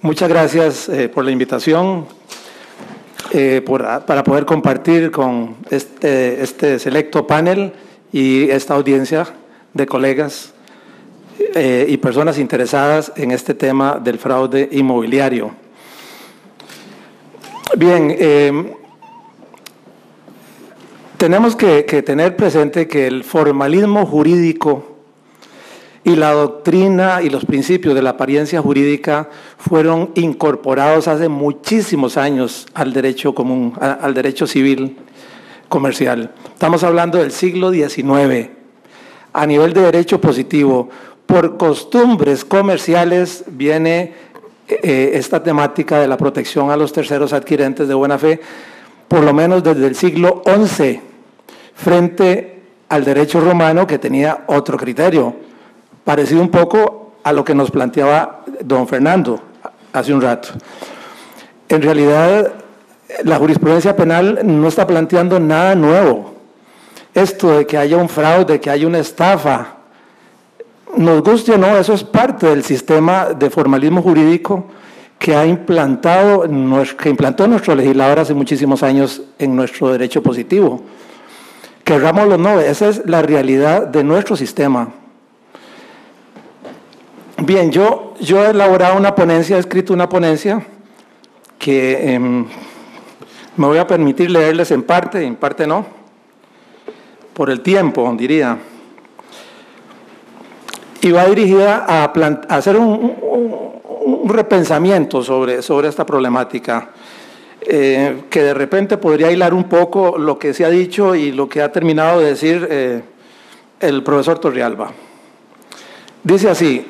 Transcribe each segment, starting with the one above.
Muchas gracias por la invitación, para poder compartir con este selecto panel y esta audiencia de colegas y personas interesadas en este tema del fraude inmobiliario. Bien, tenemos que tener presente que el formalismo jurídico y la doctrina y los principios de la apariencia jurídica fueron incorporados hace muchísimos años al derecho común, al derecho civil comercial. Estamos hablando del siglo XIX. A nivel de derecho positivo, por costumbres comerciales viene esta temática de la protección a los terceros adquirentes de buena fe, por lo menos desde el siglo XI, frente al derecho romano, que tenía otro criterio, parecido un poco a lo que nos planteaba don Fernando hace un rato. En realidad, la jurisprudencia penal no está planteando nada nuevo. Esto de que haya un fraude, que haya una estafa, nos guste o no, eso es parte del sistema de formalismo jurídico que implantó nuestro legislador hace muchísimos años en nuestro derecho positivo. Querrámoslo o no, esa es la realidad de nuestro sistema. Bien, yo he elaborado una ponencia, he escrito una ponencia que me voy a permitir leerles en parte no, por el tiempo, diría. Y va dirigida a hacer un repensamiento sobre esta problemática, que de repente podría hilar un poco lo que se ha dicho y lo que ha terminado de decir el profesor Torrealba. Dice así: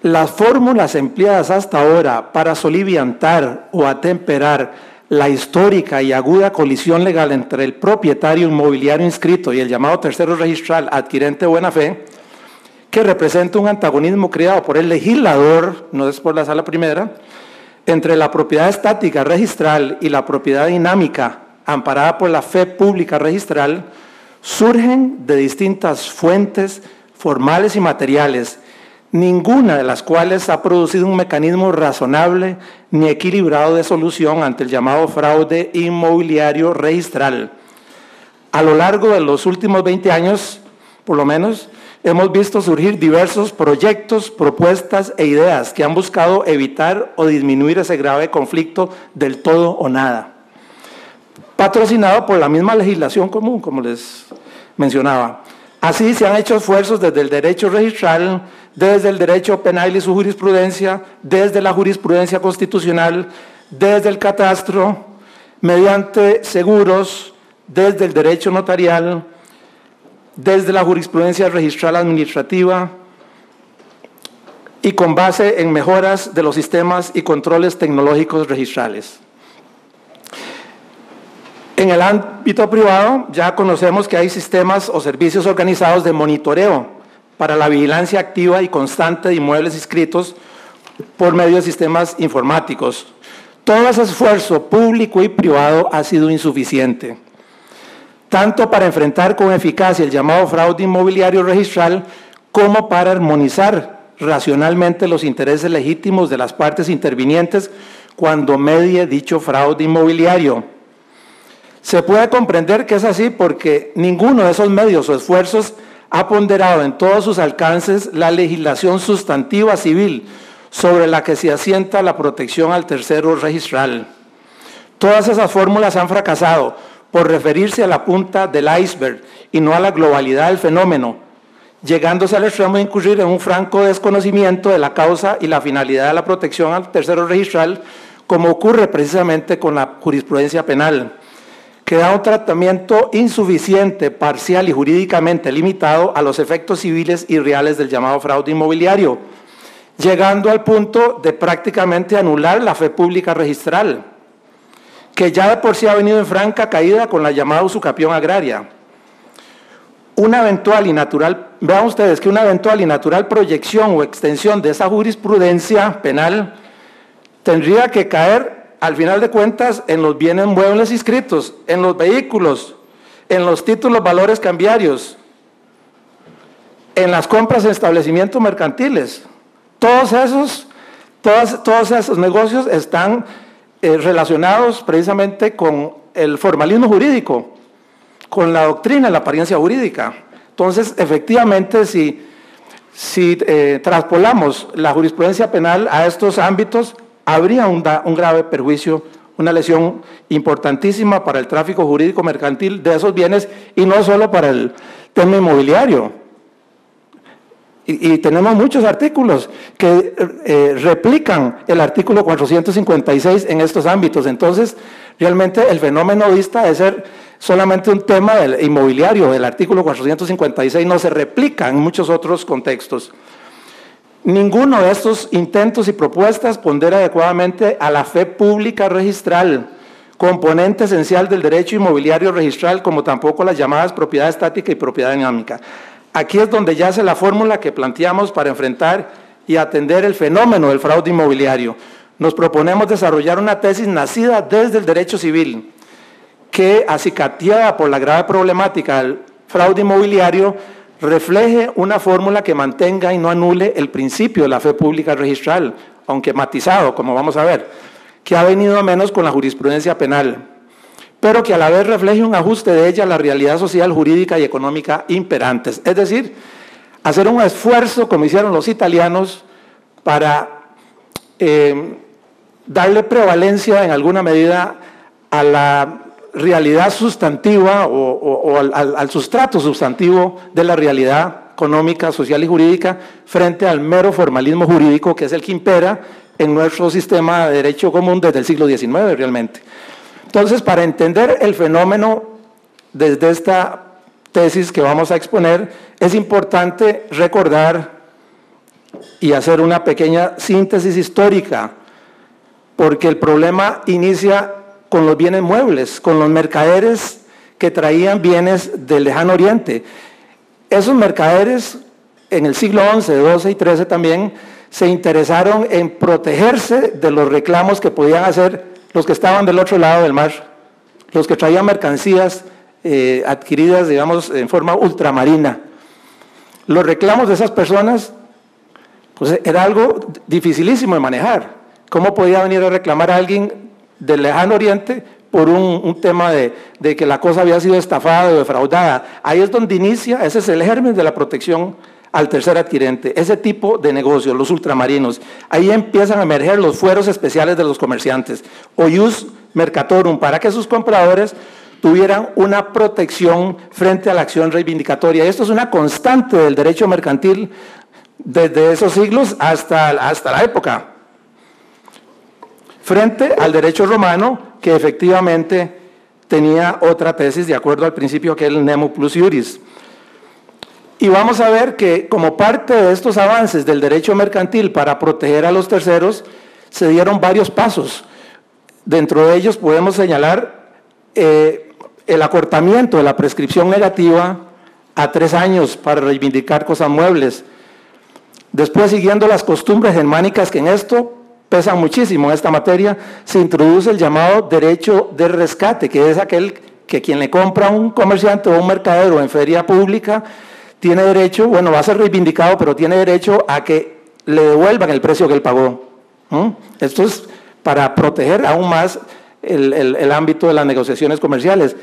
las fórmulas empleadas hasta ahora para soliviantar o atemperar la histórica y aguda colisión legal entre el propietario inmobiliario inscrito y el llamado tercero registral adquirente de buena fe, que representa un antagonismo creado por el legislador, no es por la Sala Primera, entre la propiedad estática registral y la propiedad dinámica amparada por la fe pública registral, surgen de distintas fuentes formales y materiales, ninguna de las cuales ha producido un mecanismo razonable ni equilibrado de solución ante el llamado fraude inmobiliario registral. A lo largo de los últimos 20 años, por lo menos, hemos visto surgir diversos proyectos, propuestas e ideas que han buscado evitar o disminuir ese grave conflicto del todo o nada, patrocinado por la misma legislación común, como les mencionaba. Así se han hecho esfuerzos desde el derecho registral, desde el derecho penal y su jurisprudencia, desde la jurisprudencia constitucional, desde el catastro, mediante seguros, desde el derecho notarial, desde la jurisprudencia registral administrativa y con base en mejoras de los sistemas y controles tecnológicos registrales. En el ámbito privado ya conocemos que hay sistemas o servicios organizados de monitoreo para la vigilancia activa y constante de inmuebles inscritos por medio de sistemas informáticos. Todo ese esfuerzo público y privado ha sido insuficiente, tanto para enfrentar con eficacia el llamado fraude inmobiliario registral como para armonizar racionalmente los intereses legítimos de las partes intervinientes cuando medie dicho fraude inmobiliario. Se puede comprender que es así porque ninguno de esos medios o esfuerzos ha ponderado en todos sus alcances la legislación sustantiva civil sobre la que se asienta la protección al tercero registral. Todas esas fórmulas han fracasado por referirse a la punta del iceberg y no a la globalidad del fenómeno, llegándose al extremo de incurrir en un franco desconocimiento de la causa y la finalidad de la protección al tercero registral, como ocurre precisamente con la jurisprudencia penal, que da un tratamiento insuficiente, parcial y jurídicamente limitado a los efectos civiles y reales del llamado fraude inmobiliario, llegando al punto de prácticamente anular la fe pública registral, que ya de por sí ha venido en franca caída con la llamada usucapión agraria. Una eventual y natural, vean ustedes que una eventual y natural proyección o extensión de esa jurisprudencia penal tendría que caer, al final de cuentas, en los bienes muebles inscritos, en los vehículos, en los títulos valores cambiarios, en las compras en establecimientos mercantiles. Todos esos Todos esos negocios están relacionados precisamente con el formalismo jurídico, con la doctrina, la apariencia jurídica. Entonces, efectivamente, si traspolamos la jurisprudencia penal a estos ámbitos, habría un grave perjuicio, una lesión importantísima para el tráfico jurídico mercantil de esos bienes y no solo para el tema inmobiliario. Y tenemos muchos artículos que replican el artículo 456 en estos ámbitos. Entonces, realmente el fenómeno dista de ser solamente un tema del inmobiliario. El artículo 456 no se replica en muchos otros contextos. Ninguno de estos intentos y propuestas pondera adecuadamente a la fe pública registral, componente esencial del derecho inmobiliario registral, como tampoco las llamadas propiedad estática y propiedad dinámica. Aquí es donde yace la fórmula que planteamos para enfrentar y atender el fenómeno del fraude inmobiliario. Nos proponemos desarrollar una tesis nacida desde el derecho civil, que, acicateada por la grave problemática del fraude inmobiliario, refleje una fórmula que mantenga y no anule el principio de la fe pública registral, aunque matizado, como vamos a ver, que ha venido a menos con la jurisprudencia penal, pero que a la vez refleje un ajuste de ella a la realidad social, jurídica y económica imperantes. Es decir, hacer un esfuerzo, como hicieron los italianos, para darle prevalencia en alguna medida a la realidad sustantiva o al sustrato sustantivo de la realidad económica, social y jurídica frente al mero formalismo jurídico que es el que impera en nuestro sistema de derecho común desde el siglo XIX realmente. Entonces, para entender el fenómeno desde esta tesis que vamos a exponer, es importante recordar y hacer una pequeña síntesis histórica, porque el problema inicia con los bienes muebles, con los mercaderes que traían bienes del lejano oriente. Esos mercaderes, en el siglo XI, XII y XIII también, se interesaron en protegerse de los reclamos que podían hacer los que estaban del otro lado del mar, los que traían mercancías adquiridas, digamos, en forma ultramarina. Los reclamos de esas personas, pues era algo dificilísimo de manejar. ¿Cómo podía venir a reclamar a alguien del lejano oriente por un tema de que la cosa había sido estafada o defraudada? Ahí es donde inicia, ese es el germen de la protección al tercer adquirente, ese tipo de negocios, los ultramarinos. Ahí empiezan a emerger los fueros especiales de los comerciantes, o ius mercatorum, para que sus compradores tuvieran una protección frente a la acción reivindicatoria. Esto es una constante del derecho mercantil desde esos siglos hasta la época, frente al derecho romano, que efectivamente tenía otra tesis de acuerdo al principio que es el nemo plus iuris. Y vamos a ver que como parte de estos avances del derecho mercantil para proteger a los terceros, se dieron varios pasos. Dentro de ellos podemos señalar el acortamiento de la prescripción negativa a 3 años para reivindicar cosas muebles. Después, siguiendo las costumbres germánicas que en esto pesan muchísimo en esta materia, se introduce el llamado derecho de rescate, que es aquel que quien le compra a un comerciante o un mercadero en feria pública tiene derecho, bueno, va a ser reivindicado, pero tiene derecho a que le devuelvan el precio que él pagó. Esto es para proteger aún más el ámbito de las negociaciones comerciales.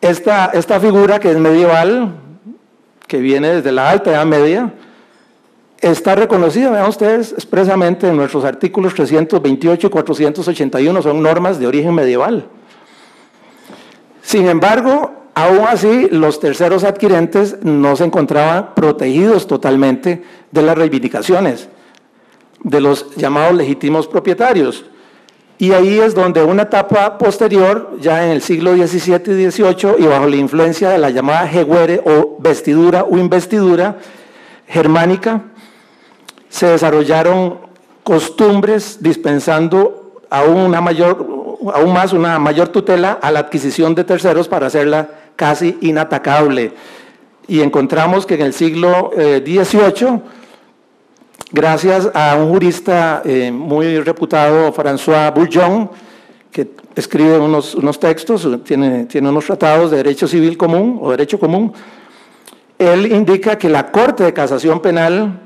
Esta figura que es medieval, que viene desde la Alta Edad Media, está reconocida, vean ustedes, expresamente en nuestros artículos 328 y 481, son normas de origen medieval. Sin embargo, aún así, los terceros adquirentes no se encontraban protegidos totalmente de las reivindicaciones de los llamados legítimos propietarios. Y ahí es donde una etapa posterior, ya en el siglo XVII y XVIII, y bajo la influencia de la llamada heguere o vestidura o investidura germánica, se desarrollaron costumbres dispensando aún más una mayor tutela a la adquisición de terceros para hacerla casi inatacable. Y encontramos que en el siglo XVIII, gracias a un jurista muy reputado, François Bourgeon, que escribe unos textos, tiene unos tratados de derecho civil común o derecho común, él indica que la Corte de Casación Penal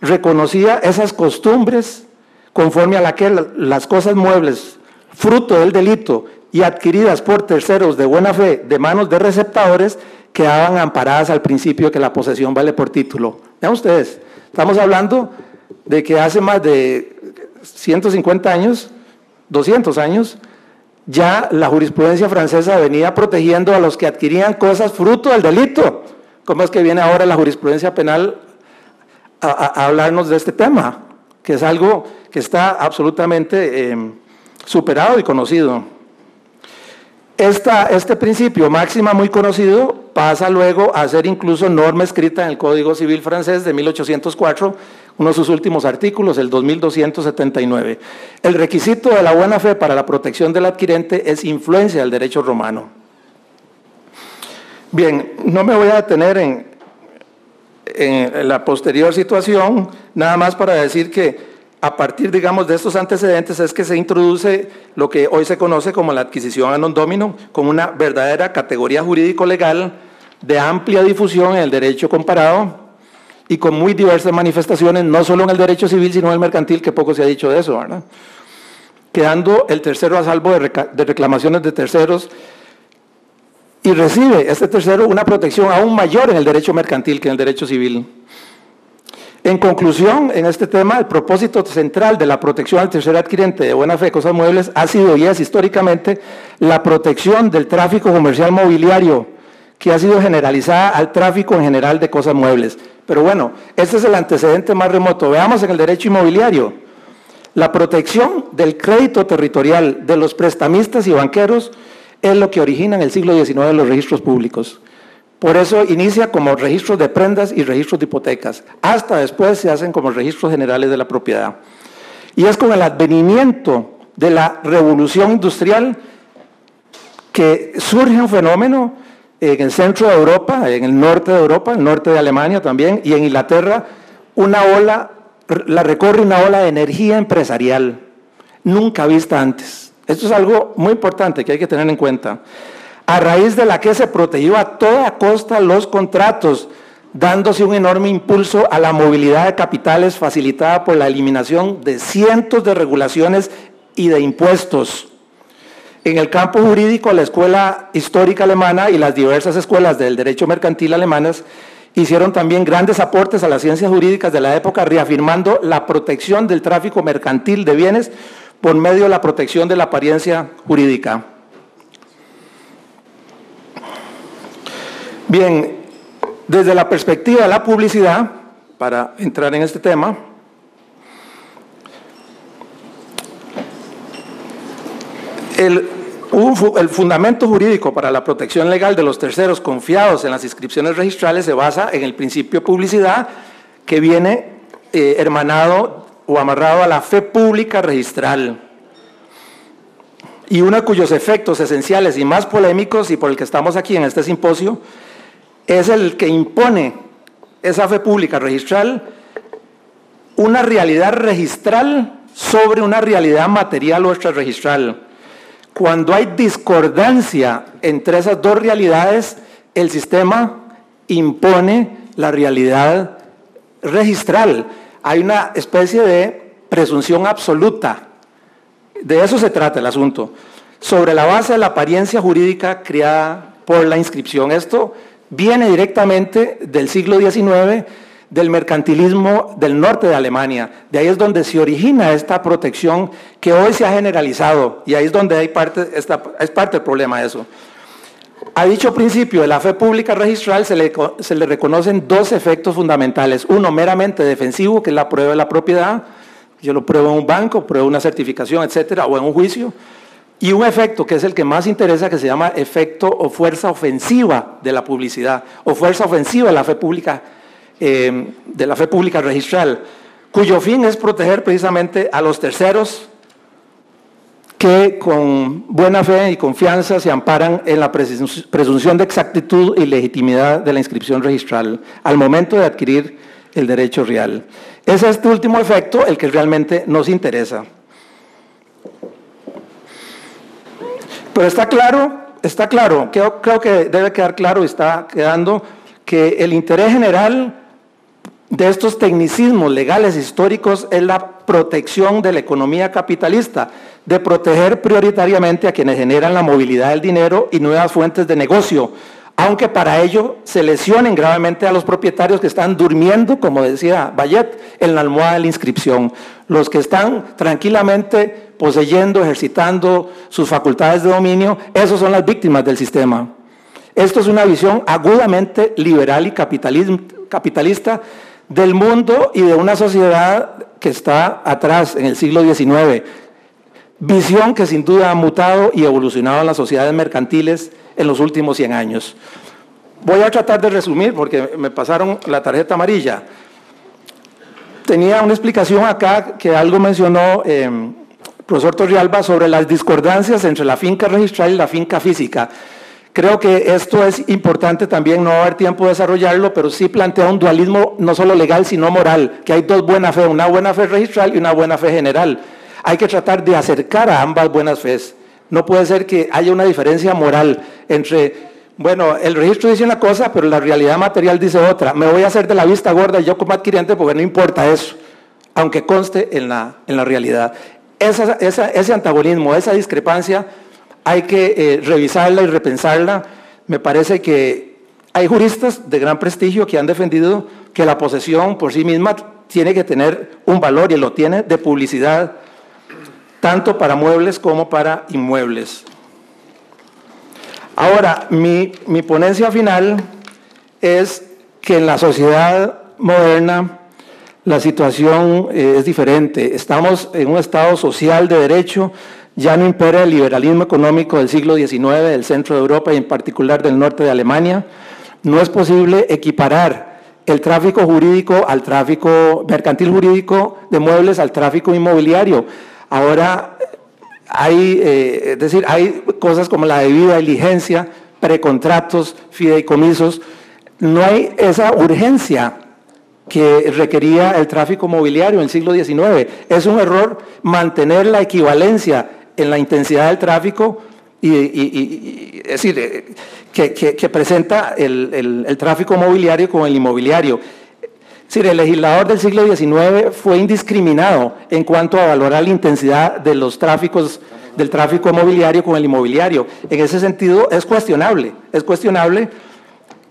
reconocía esas costumbres conforme a la que las cosas muebles, fruto del delito y adquiridas por terceros de buena fe de manos de receptadores, quedaban amparadas al principio que la posesión vale por título. Vean ustedes, estamos hablando de que hace más de 150 años, 200 años, ya la jurisprudencia francesa venía protegiendo a los que adquirían cosas fruto del delito. ¿Cómo es que viene ahora la jurisprudencia penal a hablarnos de este tema? Que es algo que está absolutamente superado y conocido. Este principio máxima muy conocido pasa luego a ser incluso norma escrita en el Código Civil francés de 1804, uno de sus últimos artículos, el 2279. El requisito de la buena fe para la protección del adquirente es influencia del derecho romano. Bien, no me voy a detener en la posterior situación, nada más para decir que a partir, digamos, de estos antecedentes es que se introduce lo que hoy se conoce como la adquisición a non domino, como una verdadera categoría jurídico-legal de amplia difusión en el derecho comparado y con muy diversas manifestaciones, no solo en el derecho civil, sino en el mercantil, que poco se ha dicho de eso, ¿verdad? Quedando el tercero a salvo de reclamaciones de terceros, y recibe este tercero una protección aún mayor en el derecho mercantil que en el derecho civil. En conclusión, en este tema, el propósito central de la protección al tercer adquirente de buena fe de cosas muebles ha sido y es históricamente la protección del tráfico comercial mobiliario, que ha sido generalizada al tráfico en general de cosas muebles. Pero bueno, este es el antecedente más remoto. Veamos en el derecho inmobiliario. La protección del crédito territorial de los prestamistas y banqueros es lo que origina en el siglo XIX los registros públicos. Por eso inicia como registros de prendas y registros de hipotecas. Hasta después se hacen como registros generales de la propiedad. Y es con el advenimiento de la revolución industrial que surge un fenómeno en el centro de Europa, en el norte de Europa, el norte de Alemania también, y en Inglaterra, la recorre una ola de energía empresarial, nunca vista antes. Esto es algo muy importante que hay que tener en cuenta. A raíz de la que se protegió a toda costa los contratos, dándose un enorme impulso a la movilidad de capitales facilitada por la eliminación de cientos de regulaciones y de impuestos. En el campo jurídico, la escuela histórica alemana y las diversas escuelas del derecho mercantil alemanas hicieron también grandes aportes a las ciencias jurídicas de la época, reafirmando la protección del tráfico mercantil de bienes por medio de la protección de la apariencia jurídica. Bien, desde la perspectiva de la publicidad, para entrar en este tema, el fundamento jurídico para la protección legal de los terceros confiados en las inscripciones registrales se basa en el principio publicidad, que viene hermanado o amarrado a la fe pública registral, y uno cuyos efectos esenciales y más polémicos, y por el que estamos aquí en este simposio, es el que impone esa fe pública registral una realidad registral sobre una realidad material o extrarregistral. Cuando hay discordancia entre esas dos realidades, el sistema impone la realidad registral. Hay una especie de presunción absoluta. De eso se trata el asunto. Sobre la base de la apariencia jurídica creada por la inscripción. Esto viene directamente del siglo XIX, del mercantilismo del norte de Alemania. De ahí es donde se origina esta protección que hoy se ha generalizado, y ahí es donde es parte del problema de eso. A dicho principio de la fe pública registral se le reconocen dos efectos fundamentales. Uno meramente defensivo, que es la prueba de la propiedad. Yo lo pruebo en un banco, pruebo una certificación, etcétera, o en un juicio. Y un efecto que es el que más interesa, que se llama efecto o fuerza ofensiva de la publicidad, o fuerza ofensiva de la fe pública registral, cuyo fin es proteger precisamente a los terceros que con buena fe y confianza se amparan en la presunción de exactitud y legitimidad de la inscripción registral al momento de adquirir el derecho real. Es este último efecto el que realmente nos interesa. Pero está claro, creo que debe quedar claro y está quedando que el interés general de estos tecnicismos legales históricos es la protección de la economía capitalista, de proteger prioritariamente a quienes generan la movilidad del dinero y nuevas fuentes de negocio, aunque para ello se lesionen gravemente a los propietarios que están durmiendo, como decía Bayet, en la almohada de la inscripción. Los que están tranquilamente poseyendo, ejercitando sus facultades de dominio, esos son las víctimas del sistema. Esto es una visión agudamente liberal y capitalista del mundo y de una sociedad que está atrás en el siglo XIX. Visión que sin duda ha mutado y evolucionado en las sociedades mercantiles en los últimos 100 años. Voy a tratar de resumir porque me pasaron la tarjeta amarilla. Tenía una explicación acá que algo mencionó el profesor Torrealba sobre las discordancias entre la finca registral y la finca física. Creo que esto es importante también, no va a haber tiempo de desarrollarlo, pero sí plantea un dualismo no solo legal, sino moral, que hay dos buenas fe, una buena fe registral y una buena fe general. Hay que tratar de acercar a ambas buenas fes. No puede ser que haya una diferencia moral entre, bueno, el registro dice una cosa, pero la realidad material dice otra. Me voy a hacer de la vista gorda yo como adquirente porque no importa eso, aunque conste en la realidad. Ese antagonismo, esa discrepancia, hay que revisarla y repensarla. Me parece que hay juristas de gran prestigio que han defendido que la posesión por sí misma tiene que tener un valor y lo tiene de publicidad, tanto para muebles como para inmuebles. Ahora, mi ponencia final es que en la sociedad moderna la situación es diferente. Estamos en un estado social de derecho, ya no impera el liberalismo económico del siglo XIX, del centro de Europa y en particular del norte de Alemania. No es posible equiparar el tráfico jurídico al tráfico mercantil jurídico de muebles al tráfico inmobiliario. Ahora hay cosas como la debida diligencia, precontratos, fideicomisos. No hay esa urgencia que requería el tráfico mobiliario en el siglo XIX. Es un error mantener la equivalencia en la intensidad del tráfico es decir, que presenta el tráfico mobiliario con el inmobiliario. Es decir, el legislador del siglo XIX fue indiscriminado en cuanto a valorar la intensidad de los tráficos, del tráfico mobiliario con el inmobiliario. En ese sentido es cuestionable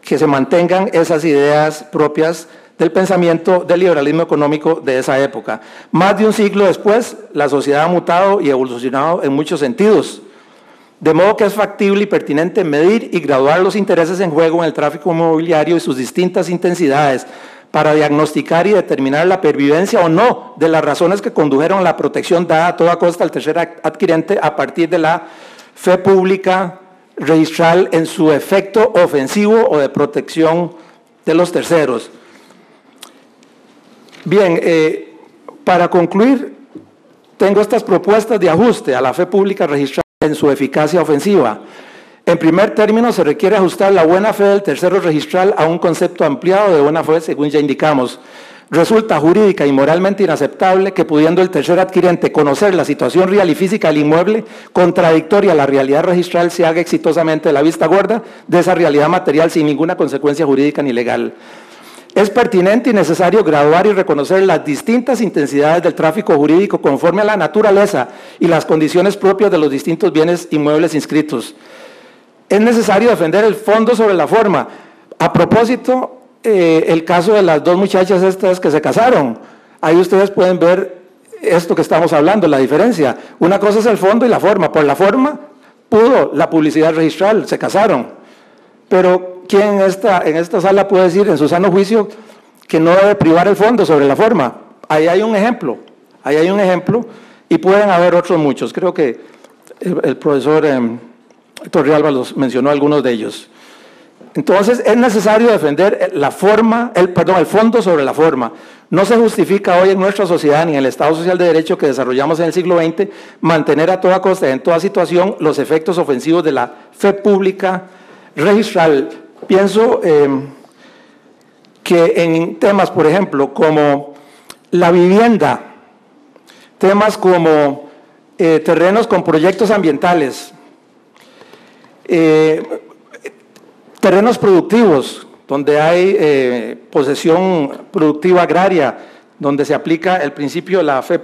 que se mantengan esas ideas propias del pensamiento del liberalismo económico de esa época. Más de un siglo después, la sociedad ha mutado y evolucionado en muchos sentidos, de modo que es factible y pertinente medir y graduar los intereses en juego en el tráfico inmobiliario y sus distintas intensidades para diagnosticar y determinar la pervivencia o no de las razones que condujeron a la protección dada a toda costa al tercer adquirente a partir de la fe pública registral en su efecto ofensivo o de protección de los terceros. Bien, para concluir, tengo estas propuestas de ajuste a la fe pública registral en su eficacia ofensiva. En primer término, se requiere ajustar la buena fe del tercero registral a un concepto ampliado de buena fe, según ya indicamos. Resulta jurídica y moralmente inaceptable que, pudiendo el tercer adquirente conocer la situación real y física del inmueble, contradictoria a la realidad registral, se haga exitosamente de la vista gorda de esa realidad material sin ninguna consecuencia jurídica ni legal. Es pertinente y necesario graduar y reconocer las distintas intensidades del tráfico jurídico conforme a la naturaleza y las condiciones propias de los distintos bienes inmuebles inscritos. Es necesario defender el fondo sobre la forma. A propósito, el caso de las dos muchachas estas que se casaron, ahí ustedes pueden ver esto que estamos hablando, la diferencia. Una cosa es el fondo y la forma. Por la forma pudo la publicidad registral, se casaron. Pero ¿quién en esta sala puede decir en su sano juicio que no debe privar el fondo sobre la forma? Ahí hay un ejemplo, y pueden haber otros muchos. Creo que el profesor Torrealba los mencionó algunos de ellos. Entonces es necesario defender el fondo sobre la forma. No se justifica hoy en nuestra sociedad ni en el Estado Social de Derecho que desarrollamos en el siglo XX mantener a toda costa, en toda situación, los efectos ofensivos de la fe pública registral. Pienso que en temas, por ejemplo, como la vivienda, temas como terrenos con proyectos ambientales, terrenos productivos, donde hay posesión productiva agraria donde se aplica el principio de la fe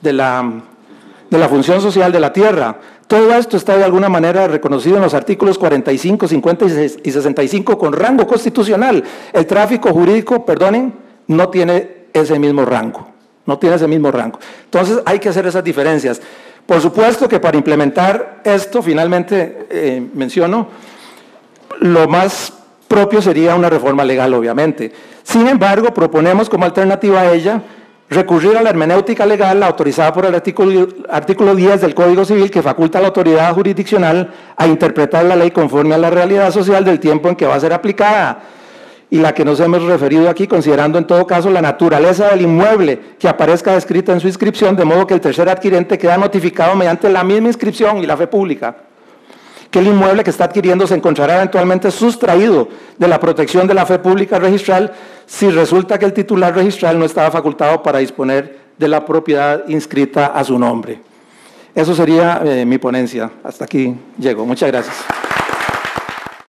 de la función social de la tierra. Todo esto está de alguna manera reconocido en los artículos 45, 50 y 65 con rango constitucional. El tráfico jurídico, perdonen, no tiene ese mismo rango. No tiene ese mismo rango. Entonces hay que hacer esas diferencias. Por supuesto que para implementar esto, finalmente menciono, lo más propio sería una reforma legal, obviamente. Sin embargo, proponemos como alternativa a ella recurrir a la hermenéutica legal autorizada por el artículo 10 del Código Civil, que faculta a la autoridad jurisdiccional a interpretar la ley conforme a la realidad social del tiempo en que va a ser aplicada, y la que nos hemos referido aquí, considerando en todo caso la naturaleza del inmueble que aparezca descrita en su inscripción, de modo que el tercer adquirente queda notificado mediante la misma inscripción y la fe pública que el inmueble que está adquiriendo se encontrará eventualmente sustraído de la protección de la fe pública registral si resulta que el titular registral no estaba facultado para disponer de la propiedad inscrita a su nombre. Eso sería mi ponencia. Hasta aquí llego. Muchas gracias.